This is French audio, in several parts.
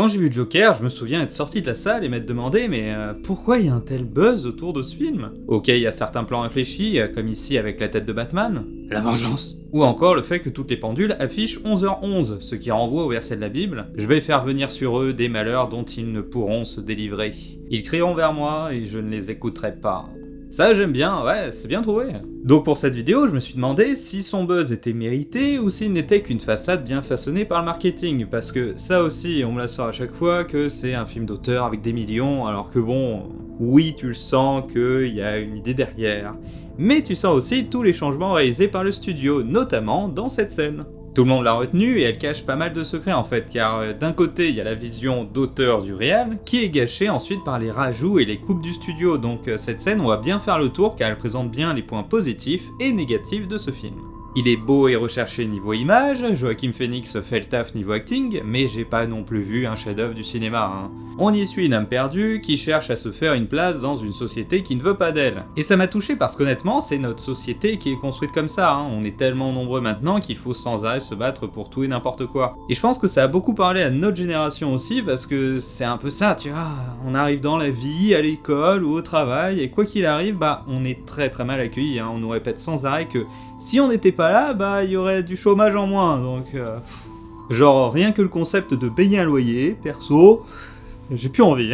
Quand j'ai vu Joker, je me souviens être sorti de la salle et m'être demandé pourquoi il y a un tel buzz autour de ce film? Ok, il y a certains plans réfléchis, comme ici avec la tête de Batman, la vengeance, ou encore le fait que toutes les pendules affichent 11h11, ce qui renvoie au verset de la Bible, je vais faire venir sur eux des malheurs dont ils ne pourront se délivrer. Ils crieront vers moi et je ne les écouterai pas. Ça j'aime bien, ouais, c'est bien trouvé. Donc pour cette vidéo, je me suis demandé si son buzz était mérité ou s'il n'était qu'une façade bien façonnée par le marketing, parce que ça aussi, on me la sort à chaque fois que c'est un film d'auteur avec des millions, alors que bon, oui tu le sens qu'il y a une idée derrière, mais tu sens aussi tous les changements réalisés par le studio, notamment dans cette scène. Tout le monde l'a retenue et elle cache pas mal de secrets en fait, car d'un côté il y a la vision d'auteur du réel, qui est gâchée ensuite par les rajouts et les coupes du studio, donc cette scène on va bien faire le tour car elle présente bien les points positifs et négatifs de ce film. Il est beau et recherché niveau image, Joaquin Phoenix fait le taf niveau acting, mais j'ai pas non plus vu un chef-d'œuvre du cinéma. On y suit une âme perdue qui cherche à se faire une place dans une société qui ne veut pas d'elle. Et ça m'a touché parce qu'honnêtement, c'est notre société qui est construite comme ça. On est tellement nombreux maintenant qu'il faut sans arrêt se battre pour tout et n'importe quoi. Et je pense que ça a beaucoup parlé à notre génération aussi parce que c'est un peu ça, tu vois. On arrive dans la vie, à l'école ou au travail, et quoi qu'il arrive, on est très très mal accueillis. On nous répète sans arrêt que si on n'était pas là, il y aurait du chômage en moins, donc... Genre, rien que le concept de payer un loyer, perso, j'ai plus envie.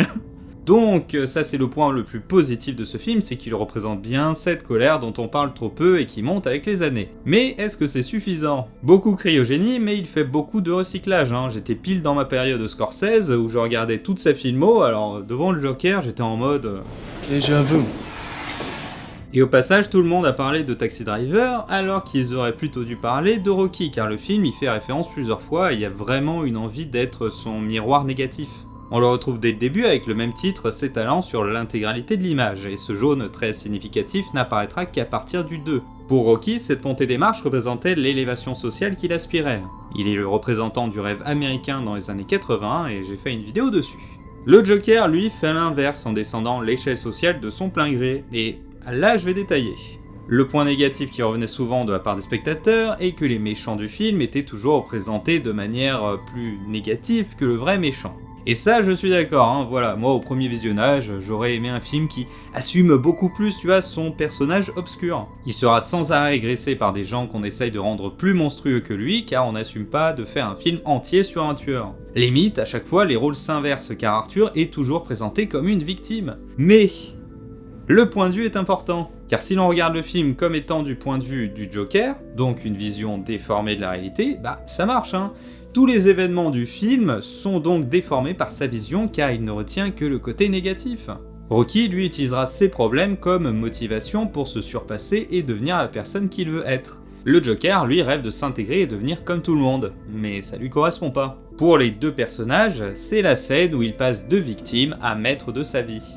Donc, ça c'est le point le plus positif de ce film, c'est qu'il représente bien cette colère dont on parle trop peu et qui monte avec les années. Mais est-ce que c'est suffisant? Beaucoup crient au génie, mais il fait beaucoup de recyclage. J'étais pile dans ma période de Scorsese, où je regardais toute sa filmo, alors devant le Joker, j'étais en mode... Déjà vu. Et au passage, tout le monde a parlé de Taxi Driver, alors qu'ils auraient plutôt dû parler de Rocky, car le film y fait référence plusieurs fois et il y a vraiment une envie d'être son miroir négatif. On le retrouve dès le début avec le même titre s'étalant sur l'intégralité de l'image, et ce jaune très significatif n'apparaîtra qu'à partir du 2. Pour Rocky, cette montée des marches représentait l'élévation sociale qu'il aspirait. Il est le représentant du rêve américain dans les années 80 et j'ai fait une vidéo dessus. Le Joker, lui, fait l'inverse en descendant l'échelle sociale de son plein gré, et là, je vais détailler. Le point négatif qui revenait souvent de la part des spectateurs est que les méchants du film étaient toujours représentés de manière plus négative que le vrai méchant. Et ça, je suis d'accord, voilà, moi au premier visionnage, j'aurais aimé un film qui assume beaucoup plus, son personnage obscur. Il sera sans arrêt régressé par des gens qu'on essaye de rendre plus monstrueux que lui, car on n'assume pas de faire un film entier sur un tueur. Limite, à chaque fois, les rôles s'inversent, car Arthur est toujours présenté comme une victime. Mais... le point de vue est important, car si l'on regarde le film comme étant du point de vue du Joker, donc une vision déformée de la réalité, ça marche. Tous les événements du film sont donc déformés par sa vision car il ne retient que le côté négatif. Rocky, lui, utilisera ses problèmes comme motivation pour se surpasser et devenir la personne qu'il veut être. Le Joker, lui, rêve de s'intégrer et devenir comme tout le monde, mais ça lui correspond pas. Pour les deux personnages, c'est la scène où il passe de victime à maître de sa vie.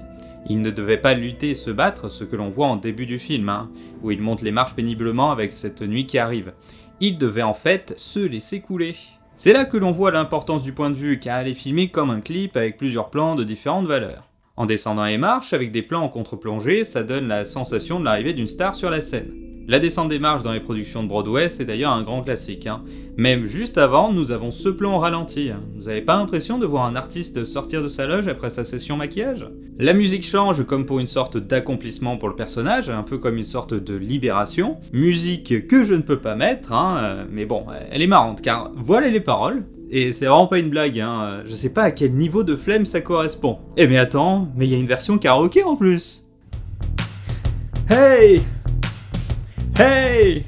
Il ne devait pas lutter et se battre, ce que l'on voit en début du film, où il monte les marches péniblement avec cette nuit qui arrive. Il devait en fait se laisser couler. C'est là que l'on voit l'importance du point de vue, car elle est filmée comme un clip avec plusieurs plans de différentes valeurs. En descendant les marches, avec des plans en contre-plongée, ça donne la sensation de l'arrivée d'une star sur la scène. La descente des marches dans les productions de Broadway, c'est d'ailleurs un grand classique. Même juste avant, nous avons ce plan au ralenti. Vous avez pas l'impression de voir un artiste sortir de sa loge après sa session maquillage? La musique change comme pour une sorte d'accomplissement pour le personnage, un peu comme une sorte de libération. Musique que je ne peux pas mettre, mais bon, elle est marrante, car voilà les paroles. Et c'est vraiment pas une blague, je sais pas à quel niveau de flemme ça correspond. Eh mais attends, mais il y a une version karaoké en plus. Hey! Hey!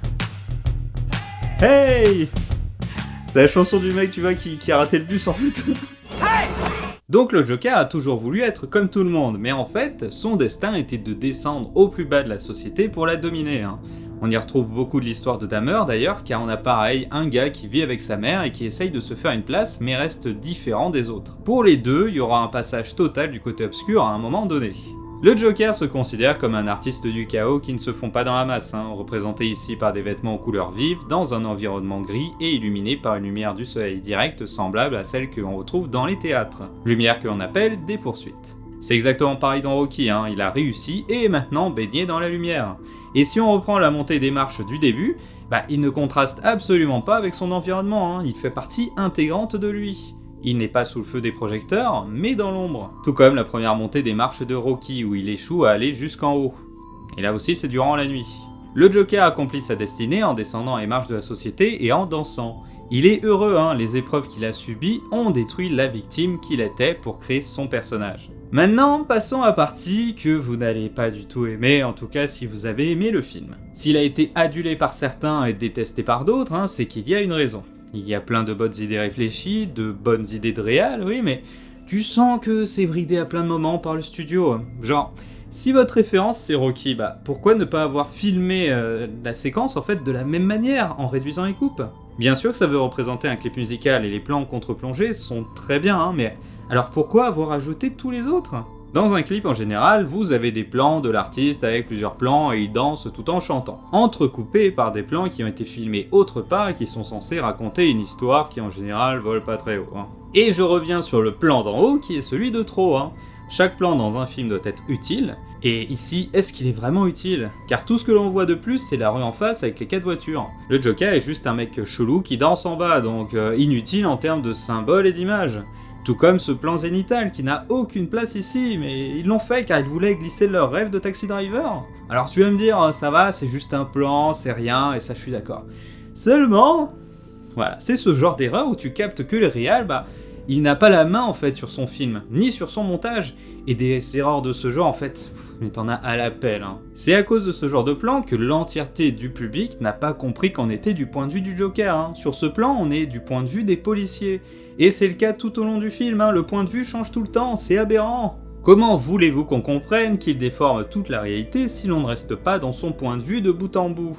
Hey! C'est la chanson du mec, tu vois, qui a raté le bus en fait. Hey! Donc le Joker a toujours voulu être comme tout le monde, mais en fait, son destin était de descendre au plus bas de la société pour la dominer. On y retrouve beaucoup de l'histoire de Dahmer d'ailleurs, car on a pareil un gars qui vit avec sa mère et qui essaye de se faire une place, mais reste différent des autres. Pour les deux, il y aura un passage total du côté obscur à un moment donné. Le Joker se considère comme un artiste du chaos qui ne se fond pas dans la masse, représenté ici par des vêtements aux couleurs vives, dans un environnement gris et illuminé par une lumière du soleil direct semblable à celle que l'on retrouve dans les théâtres, lumière que l'on appelle des poursuites. C'est exactement pareil dans Rocky, il a réussi et est maintenant baigné dans la lumière. Et si on reprend la montée des marches du début, il ne contraste absolument pas avec son environnement, il fait partie intégrante de lui. Il n'est pas sous le feu des projecteurs, mais dans l'ombre. Tout comme la première montée des marches de Rocky, où il échoue à aller jusqu'en haut. Et là aussi, c'est durant la nuit. Le Joker accomplit sa destinée en descendant les marches de la société et en dansant. Il est heureux, les épreuves qu'il a subies ont détruit la victime qu'il était pour créer son personnage. Maintenant, passons à la partie que vous n'allez pas du tout aimer, en tout cas si vous avez aimé le film. S'il a été adulé par certains et détesté par d'autres, c'est qu'il y a une raison. Il y a plein de bonnes idées réfléchies, de bonnes idées de réal, oui, mais tu sens que c'est bridé à plein de moments par le studio. Genre, si votre référence c'est Rocky, pourquoi ne pas avoir filmé la séquence en fait de la même manière, en réduisant les coupes? Bien sûr que ça veut représenter un clip musical et les plans contre-plongée sont très bien, mais alors pourquoi avoir ajouté tous les autres? Dans un clip en général, vous avez des plans de l'artiste avec plusieurs plans et il danse tout en chantant, entrecoupés par des plans qui ont été filmés autre part et qui sont censés raconter une histoire qui en général vole pas très haut. Et je reviens sur le plan d'en haut qui est celui de trop. Chaque plan dans un film doit être utile, et ici, est-ce qu'il est vraiment utile? Car tout ce que l'on voit de plus, c'est la rue en face avec les 4 voitures. Le Joker est juste un mec chelou qui danse en bas, donc inutile en termes de symboles et d'images. Tout comme ce plan zénithal qui n'a aucune place ici, mais ils l'ont fait car ils voulaient glisser leur rêve de Taxi Driver. Alors tu vas me dire, ça va, c'est juste un plan, c'est rien, et ça je suis d'accord. Seulement, voilà, c'est ce genre d'erreur où tu captes que le réal, il n'a pas la main en fait sur son film, ni sur son montage, et des erreurs de ce genre en fait, mais t'en as à l'appel. C'est à cause de ce genre de plan que l'entièreté du public n'a pas compris qu'on était du point de vue du Joker. Sur ce plan, on est du point de vue des policiers, et c'est le cas tout au long du film, le point de vue change tout le temps, c'est aberrant. Comment voulez-vous qu'on comprenne qu'il déforme toute la réalité si l'on ne reste pas dans son point de vue de bout en bout?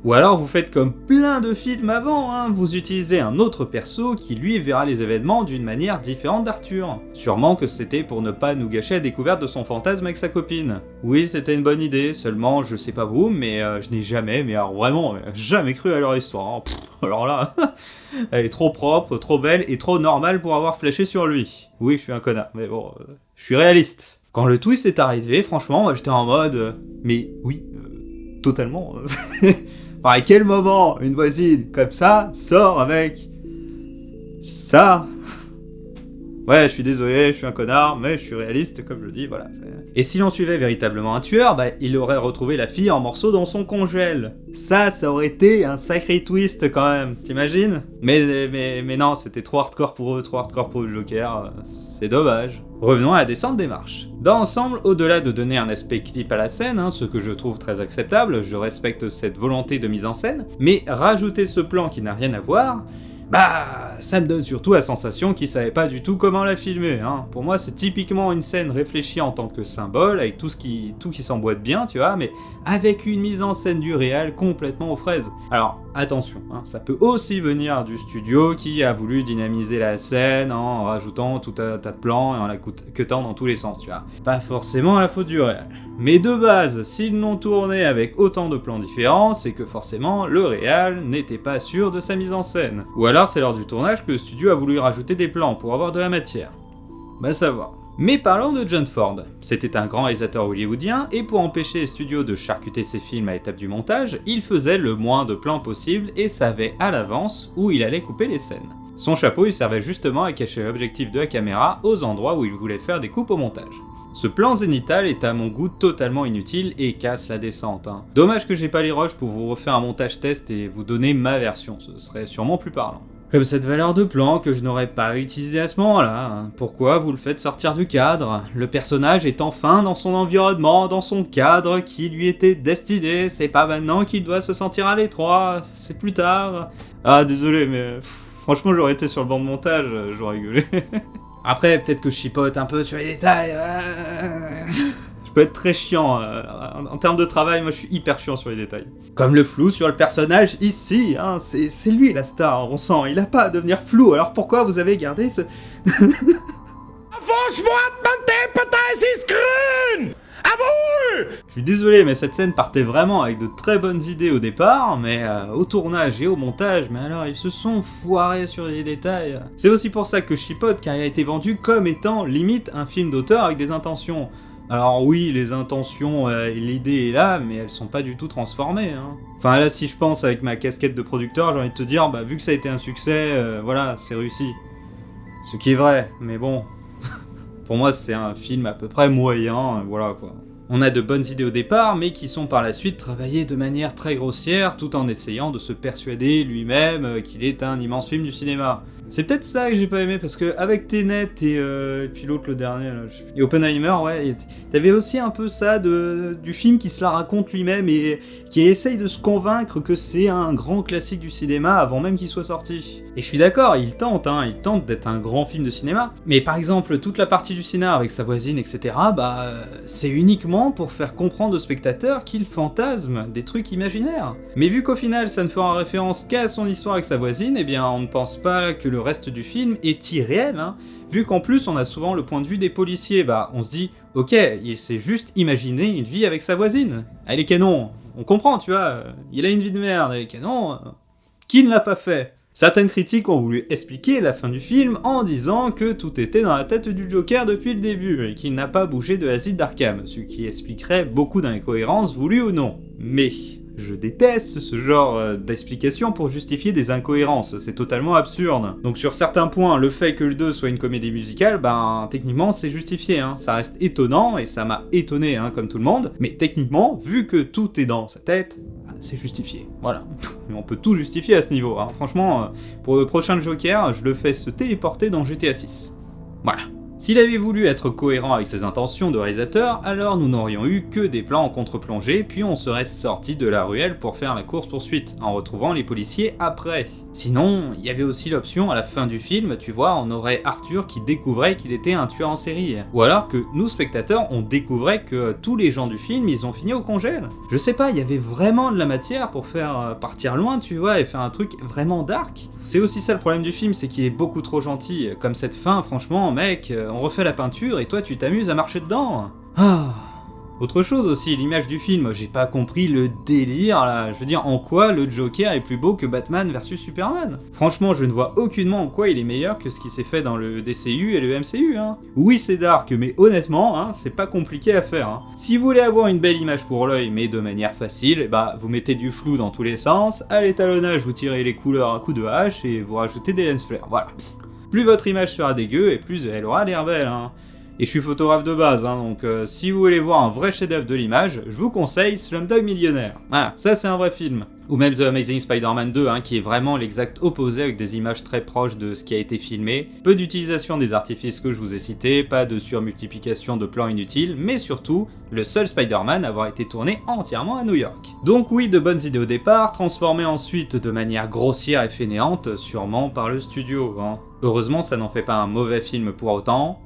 Ou alors vous faites comme plein de films avant, vous utilisez un autre perso qui lui verra les événements d'une manière différente d'Arthur. Sûrement que c'était pour ne pas nous gâcher la découverte de son fantasme avec sa copine. Oui, c'était une bonne idée, seulement je sais pas vous, mais je n'ai jamais, mais alors vraiment, jamais cru à leur histoire. Alors là, elle est trop propre, trop belle et trop normale pour avoir flashé sur lui. Oui, je suis un connard, mais bon, je suis réaliste. Quand le twist est arrivé, franchement, j'étais en mode, mais oui, totalement. Enfin, à quel moment une voisine comme ça sort avec ça? Ouais, je suis désolé, je suis un connard, mais je suis réaliste, comme je dis, voilà. Et si l'on suivait véritablement un tueur, il aurait retrouvé la fille en morceaux dans son congèle. Ça aurait été un sacré twist quand même, t'imagines? Mais non, c'était trop hardcore pour eux, le Joker, c'est dommage. Revenons à la descente des marches. Dans l'ensemble, au-delà de donner un aspect clip à la scène, ce que je trouve très acceptable, je respecte cette volonté de mise en scène, mais rajouter ce plan qui n'a rien à voir, ça me donne surtout la sensation qu'ils savaient pas du tout comment la filmer. Pour moi, c'est typiquement une scène réfléchie en tant que symbole, avec tout qui s'emboîte bien, tu vois, mais avec une mise en scène du réal complètement aux fraises. Alors, attention, ça peut aussi venir du studio qui a voulu dynamiser la scène en rajoutant tout un tas de plans et en la cutant dans tous les sens, tu vois. Pas forcément à la faute du réal. Mais de base, s'ils l'ont tourné avec autant de plans différents, c'est que forcément, le réal n'était pas sûr de sa mise en scène. Ou alors c'est lors du tournage que le studio a voulu rajouter des plans pour avoir de la matière. Savoir. Mais parlons de John Ford. C'était un grand réalisateur hollywoodien, et pour empêcher les studios de charcuter ses films à l'étape du montage, il faisait le moins de plans possible et savait à l'avance où il allait couper les scènes. Son chapeau il servait justement à cacher l'objectif de la caméra aux endroits où il voulait faire des coupes au montage. Ce plan zénithal est à mon goût totalement inutile et casse la descente. Dommage que j'ai pas les rushs pour vous refaire un montage test et vous donner ma version, ce serait sûrement plus parlant. Comme cette valeur de plan que je n'aurais pas utilisée à ce moment-là. Pourquoi vous le faites sortir du cadre? Le personnage est enfin dans son environnement, dans son cadre qui lui était destiné, c'est pas maintenant qu'il doit se sentir à l'étroit, c'est plus tard. Désolé, mais franchement j'aurais été sur le banc de montage, j'aurais rigolé. Après, peut-être que je chipote un peu sur les détails. Je peux être très chiant. En termes de travail, moi je suis hyper chiant sur les détails. Comme le flou sur le personnage ici, c'est lui la star, on sent. Il a pas à devenir flou, alors pourquoi vous avez gardé ce... Je suis désolé, mais cette scène partait vraiment avec de très bonnes idées au départ, mais au tournage et au montage, mais alors ils se sont foirés sur les détails. C'est aussi pour ça que je chipote, car il a été vendu comme étant limite un film d'auteur avec des intentions. Alors oui, les intentions, l'idée est là, mais elles sont pas du tout transformées. Enfin là, si je pense avec ma casquette de producteur, j'ai envie de te dire, vu que ça a été un succès, voilà, c'est réussi. Ce qui est vrai, mais bon... Pour moi, c'est un film à peu près moyen, voilà quoi. On a de bonnes idées au départ, mais qui sont par la suite travaillées de manière très grossière, tout en essayant de se persuader lui-même qu'il est un immense film du cinéma. C'est peut-être ça que j'ai pas aimé, parce que avec Tenet et puis l'autre, le dernier, là, et Oppenheimer, ouais, t'avais aussi un peu ça du film qui se la raconte lui-même et qui essaye de se convaincre que c'est un grand classique du cinéma avant même qu'il soit sorti. Et je suis d'accord, il tente d'être un grand film de cinéma, mais par exemple, toute la partie du scénar avec sa voisine, etc., c'est uniquement pour faire comprendre aux spectateurs qu'il fantasme des trucs imaginaires. Mais vu qu'au final, ça ne fera référence qu'à son histoire avec sa voisine, eh bien, on ne pense pas que le reste du film est irréel, hein. Vu qu'en plus on a souvent le point de vue des policiers, on se dit, ok, il s'est juste imaginé une vie avec sa voisine. Elle est canon, on comprend, tu vois, il a une vie de merde, elle est canon, qui ne l'a pas fait? Certaines critiques ont voulu expliquer la fin du film en disant que tout était dans la tête du Joker depuis le début, et qu'il n'a pas bougé de l'asile d'Arkham, ce qui expliquerait beaucoup d'incohérences voulues ou non. Mais... je déteste ce genre d'explication pour justifier des incohérences, c'est totalement absurde. Donc sur certains points, le fait que le 2 soit une comédie musicale, techniquement c'est justifié, hein. Ça reste étonnant, et ça m'a étonné, hein, comme tout le monde, mais techniquement, vu que tout est dans sa tête, c'est justifié, voilà. On peut tout justifier à ce niveau, hein. Franchement, pour le prochain Joker, je le fais se téléporter dans GTA 6. Voilà. S'il avait voulu être cohérent avec ses intentions de réalisateur, alors nous n'aurions eu que des plans en contre-plongée, puis on serait sorti de la ruelle pour faire la course-poursuite, en retrouvant les policiers après. Sinon, il y avait aussi l'option à la fin du film, tu vois, on aurait Arthur qui découvrait qu'il était un tueur en série. Ou alors que nous, spectateurs, on découvrait que tous les gens du film, ils ont fini au congèle. Je sais pas, il y avait vraiment de la matière pour faire partir loin, tu vois, et faire un truc vraiment dark. C'est aussi ça le problème du film, c'est qu'il est beaucoup trop gentil. Comme cette fin, franchement, mec... on refait la peinture et toi tu t'amuses à marcher dedans. Autre chose aussi, l'image du film, j'ai pas compris le délire là, je veux dire en quoi le Joker est plus beau que Batman versus Superman. Franchement, je ne vois aucunement en quoi il est meilleur que ce qui s'est fait dans le DCU et le MCU, hein. Oui, c'est dark, mais honnêtement, hein, c'est pas compliqué à faire, hein. Si vous voulez avoir une belle image pour l'œil, mais de manière facile, vous mettez du flou dans tous les sens, à l'étalonnage vous tirez les couleurs à coups de hache et vous rajoutez des lens flares, voilà. Plus votre image sera dégueu et plus elle aura l'air belle, hein. Et je suis photographe de base, hein, donc si vous voulez voir un vrai chef-d'œuvre de l'image, je vous conseille Slumdog Millionnaire. Voilà, ça c'est un vrai film. Ou même The Amazing Spider-Man 2, hein, qui est vraiment l'exact opposé avec des images très proches de ce qui a été filmé. Peu d'utilisation des artifices que je vous ai cités, pas de surmultiplication de plans inutiles, mais surtout, le seul Spider-Man à avoir été tourné entièrement à New York. Donc oui, de bonnes idées au départ, transformées ensuite de manière grossière et fainéante, sûrement par le studio, hein. Heureusement, ça n'en fait pas un mauvais film pour autant.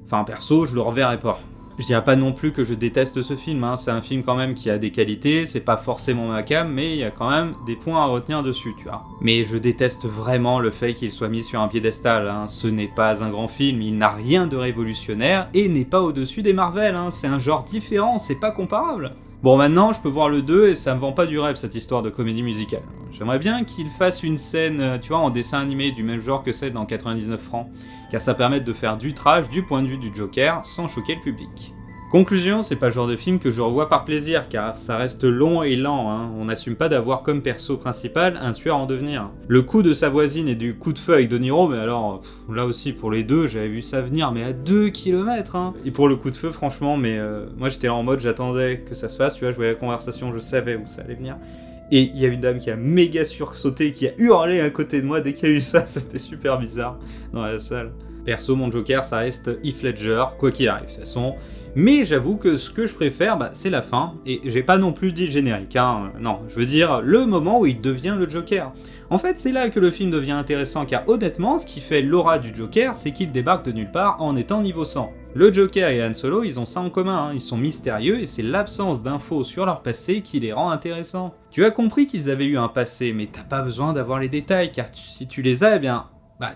Enfin, perso, je le reverrai pas. Je dirais pas non plus que je déteste ce film, hein. C'est un film quand même qui a des qualités, c'est pas forcément ma came, mais il y a quand même des points à retenir dessus, tu vois. Mais je déteste vraiment le fait qu'il soit mis sur un piédestal, hein. Ce n'est pas un grand film, il n'a rien de révolutionnaire, et n'est pas au-dessus des Marvel, hein. C'est un genre différent, c'est pas comparable. Bon, maintenant, je peux voir le 2 et ça me vend pas du rêve, cette histoire de comédie musicale. J'aimerais bien qu'il fasse une scène, tu vois, en dessin animé du même genre que celle dans 99 francs, car ça permet de faire du trash du point de vue du Joker sans choquer le public. Conclusion, c'est pas le genre de film que je revois par plaisir, car ça reste long et lent, hein. On n'assume pas d'avoir comme perso principal un tueur en devenir. Le coup de sa voisine et du coup de feu avec De Niro, mais alors, là aussi pour les deux, j'avais vu ça venir, mais à 2 km, hein. Et pour le coup de feu, franchement, moi j'étais là en mode, j'attendais que ça se fasse, tu vois, je voyais la conversation, je savais où ça allait venir. Et il y a une dame qui a méga sursauté, qui a hurlé à côté de moi dès qu'il y a eu ça, c'était super bizarre dans la salle. Perso, mon Joker, ça reste Heath Ledger, quoi qu'il arrive, de toute façon. Mais j'avoue que ce que je préfère, c'est la fin, et j'ai pas non plus dit le générique, hein. Non, je veux dire le moment où il devient le Joker. En fait, c'est là que le film devient intéressant, car honnêtement, ce qui fait l'aura du Joker, c'est qu'il débarque de nulle part en étant niveau 100. Le Joker et Han Solo, ils ont ça en commun, hein. Ils sont mystérieux, et c'est l'absence d'infos sur leur passé qui les rend intéressants. Tu as compris qu'ils avaient eu un passé, mais t'as pas besoin d'avoir les détails, car si tu les as, eh bien...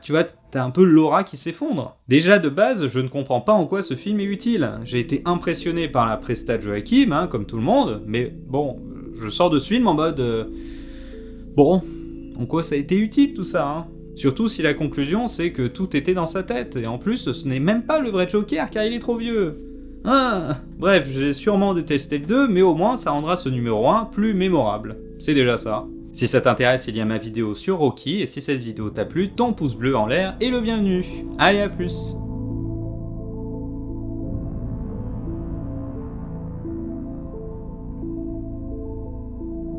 tu vois, t'as un peu l'aura qui s'effondre. Déjà, de base, je ne comprends pas en quoi ce film est utile. J'ai été impressionné par la presta de Joaquin, hein, comme tout le monde, mais bon, je sors de ce film en mode... bon, en quoi ça a été utile tout ça, hein. Surtout si la conclusion c'est que tout était dans sa tête, et en plus, ce n'est même pas le vrai Joker car il est trop vieux. Bref, j'ai sûrement détesté le 2, mais au moins ça rendra ce numéro 1 plus mémorable. C'est déjà ça. Si ça t'intéresse, il y a ma vidéo sur Rocky, et si cette vidéo t'a plu, ton pouce bleu en l'air est le bienvenu. Allez, à plus!